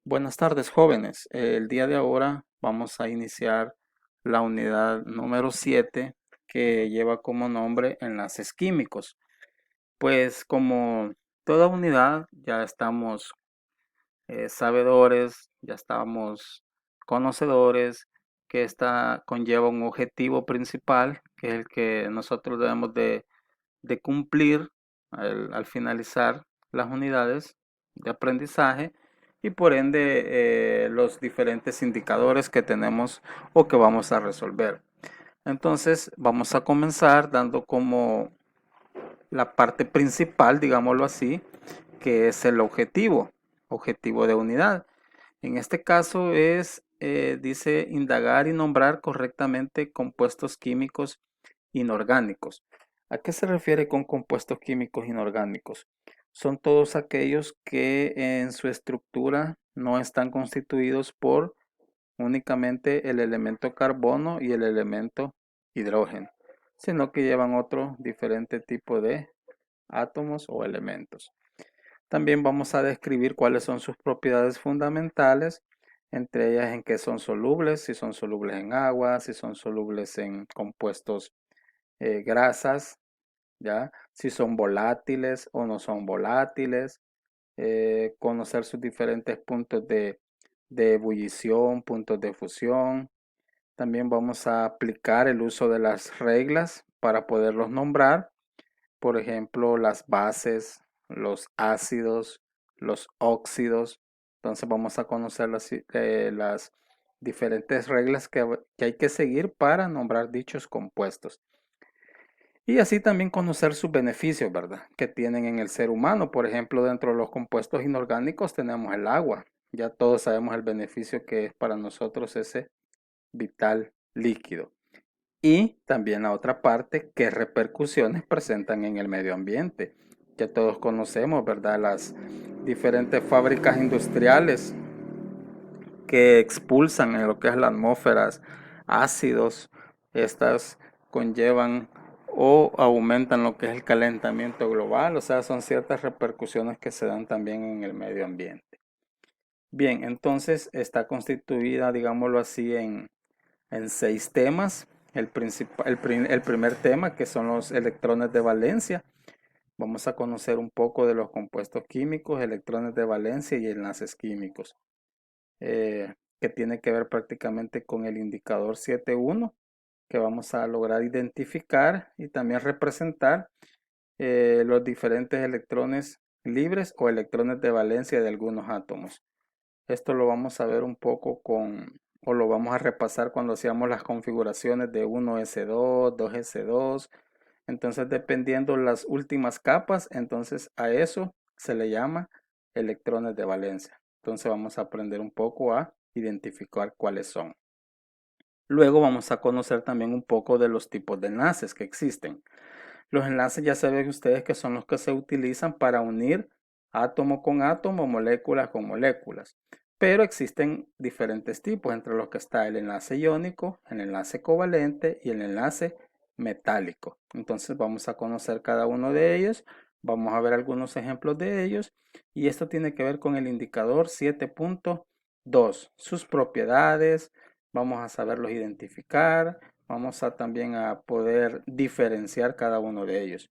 Buenas tardes, jóvenes. El día de ahora vamos a iniciar la unidad número 7 que lleva como nombre enlaces químicos. Pues como toda unidad ya estamos sabedores, ya estamos conocedores que esta conlleva un objetivo principal, que es el que nosotros debemos de cumplir al finalizar las unidades de aprendizaje y por ende los diferentes indicadores que tenemos o que vamos a resolver. Entonces vamos a comenzar dando como la parte principal, digámoslo así, que es el objetivo de unidad. En este caso dice indagar y nombrar correctamente compuestos químicos inorgánicos. ¿A qué se refiere con compuestos químicos inorgánicos? Son todos aquellos que en su estructura no están constituidos por únicamente el elemento carbono y el elemento hidrógeno, sino que llevan otro diferente tipo de átomos o elementos. También vamos a describir cuáles son sus propiedades fundamentales, entre ellas en qué son solubles, si son solubles en agua, si son solubles en compuestos grasas, ¿ya? Si son volátiles o no son volátiles, conocer sus diferentes puntos de ebullición, puntos de fusión. También vamos a aplicar el uso de las reglas para poderlos nombrar, por ejemplo, las bases, los ácidos, los óxidos. Entonces vamos a conocer las diferentes reglas que hay que seguir para nombrar dichos compuestos. Y así también conocer sus beneficios, ¿verdad? Que tienen en el ser humano. Por ejemplo, dentro de los compuestos inorgánicos tenemos el agua. Ya todos sabemos el beneficio que es para nosotros ese vital líquido. Y también la otra parte, qué repercusiones presentan en el medio ambiente. Ya todos conocemos, ¿verdad? Las diferentes fábricas industriales que expulsan en lo que es la atmósfera ácidos. Estas conllevan o aumentan lo que es el calentamiento global, o sea, son ciertas repercusiones que se dan también en el medio ambiente. Bien, entonces está constituida, digámoslo así, en 6 temas. El primer tema, que son los electrones de valencia. Vamos a conocer un poco de los compuestos químicos, electrones de valencia y enlaces químicos, que tiene que ver prácticamente con el indicador 7.1, que vamos a lograr identificar y también representar los diferentes electrones libres o electrones de valencia de algunos átomos. Esto lo vamos a ver un poco o lo vamos a repasar cuando hacíamos las configuraciones de 1s2, 2s2. Entonces, dependiendo las últimas capas, entonces a eso se le llama electrones de valencia. Entonces vamos a aprender un poco a identificar cuáles son. Luego vamos a conocer también un poco de los tipos de enlaces que existen. Los enlaces ya saben ustedes que son los que se utilizan para unir átomo con átomo, moléculas con moléculas. Pero existen diferentes tipos, entre los que está el enlace iónico, el enlace covalente y el enlace metálico. Entonces vamos a conocer cada uno de ellos, vamos a ver algunos ejemplos de ellos y esto tiene que ver con el indicador 7.2, sus propiedades, vamos a saberlos identificar, vamos a también a poder diferenciar cada uno de ellos.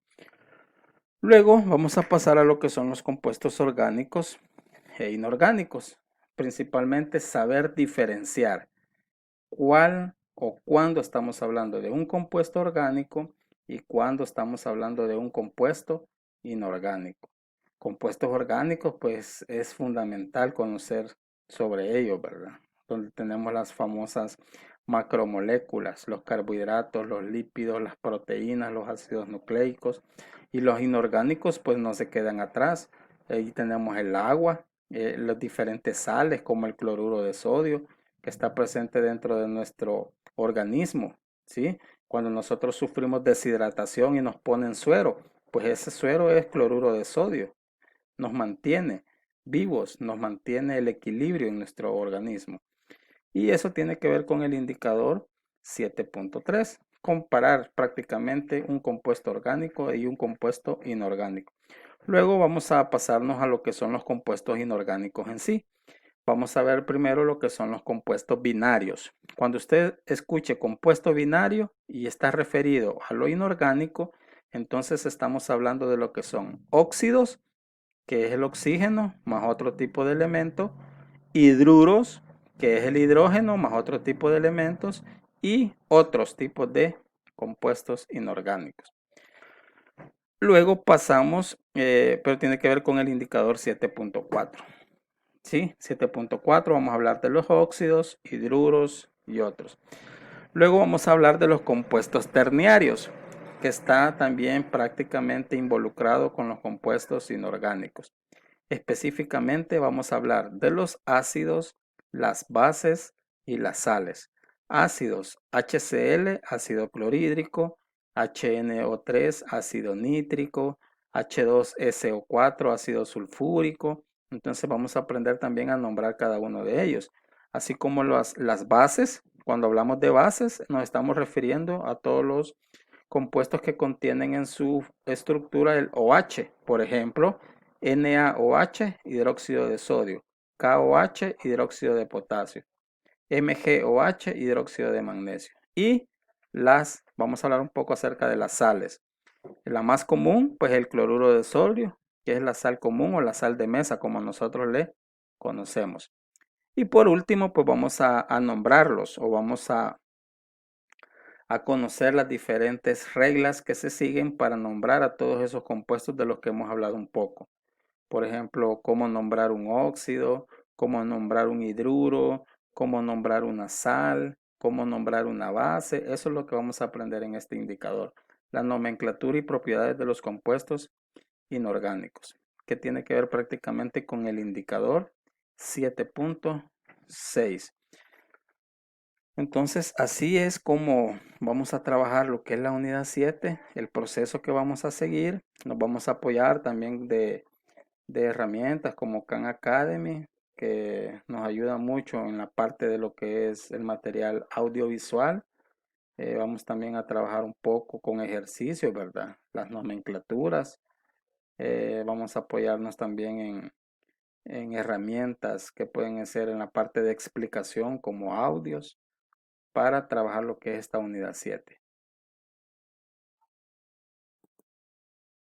Luego vamos a pasar a lo que son los compuestos orgánicos e inorgánicos. Principalmente saber diferenciar cuál o cuándo estamos hablando de un compuesto orgánico y cuándo estamos hablando de un compuesto inorgánico. Compuestos orgánicos, pues es fundamental conocer sobre ellos, ¿verdad? Donde tenemos las famosas macromoléculas, los carbohidratos, los lípidos, las proteínas, los ácidos nucleicos, y los inorgánicos pues no se quedan atrás. Ahí tenemos el agua, los diferentes sales como el cloruro de sodio que está presente dentro de nuestro organismo, ¿sí? Cuando nosotros sufrimos deshidratación y nos ponen suero, pues ese suero es cloruro de sodio, nos mantiene vivos, nos mantiene el equilibrio en nuestro organismo. Y eso tiene que ver con el indicador 7.3, comparar prácticamente un compuesto orgánico y un compuesto inorgánico. Luego vamos a pasarnos a lo que son los compuestos inorgánicos en sí. Vamos a ver primero lo que son los compuestos binarios. Cuando usted escuche compuesto binario y está referido a lo inorgánico, entonces estamos hablando de lo que son óxidos, que es el oxígeno más otro tipo de elemento, hidruros, que es el hidrógeno más otro tipo de elementos, y otros tipos de compuestos inorgánicos. Luego pasamos, pero tiene que ver con el indicador 7.4. ¿Sí? 7.4 vamos a hablar de los óxidos, hidruros y otros. Luego vamos a hablar de los compuestos terciarios, que está también prácticamente involucrado con los compuestos inorgánicos. Específicamente vamos a hablar de los ácidos, las bases y las sales. Ácidos, HCl, ácido clorhídrico, HNO3, ácido nítrico, H2SO4, ácido sulfúrico. Entonces vamos a aprender también a nombrar cada uno de ellos. Así como las bases, cuando hablamos de bases nos estamos refiriendo a todos los compuestos que contienen en su estructura el OH. Por ejemplo, NaOH, hidróxido de sodio, KOH, hidróxido de potasio, MgOH, hidróxido de magnesio. Y vamos a hablar un poco acerca de las sales. La más común, pues el cloruro de sodio, que es la sal común o la sal de mesa, como nosotros le conocemos. Y por último, pues vamos a nombrarlos o vamos a conocer las diferentes reglas que se siguen para nombrar a todos esos compuestos de los que hemos hablado un poco. Por ejemplo, cómo nombrar un óxido, cómo nombrar un hidruro, cómo nombrar una sal, cómo nombrar una base. Eso es lo que vamos a aprender en este indicador. La nomenclatura y propiedades de los compuestos inorgánicos, que tiene que ver prácticamente con el indicador 7.6. Entonces, así es como vamos a trabajar lo que es la unidad 7, el proceso que vamos a seguir. Nos vamos a apoyar también de herramientas como Khan Academy, que nos ayuda mucho en la parte de lo que es el material audiovisual. Vamos también a trabajar un poco con ejercicios, ¿verdad? Las nomenclaturas. Vamos a apoyarnos también en herramientas que pueden ser en la parte de explicación como audios para trabajar lo que es esta unidad 7.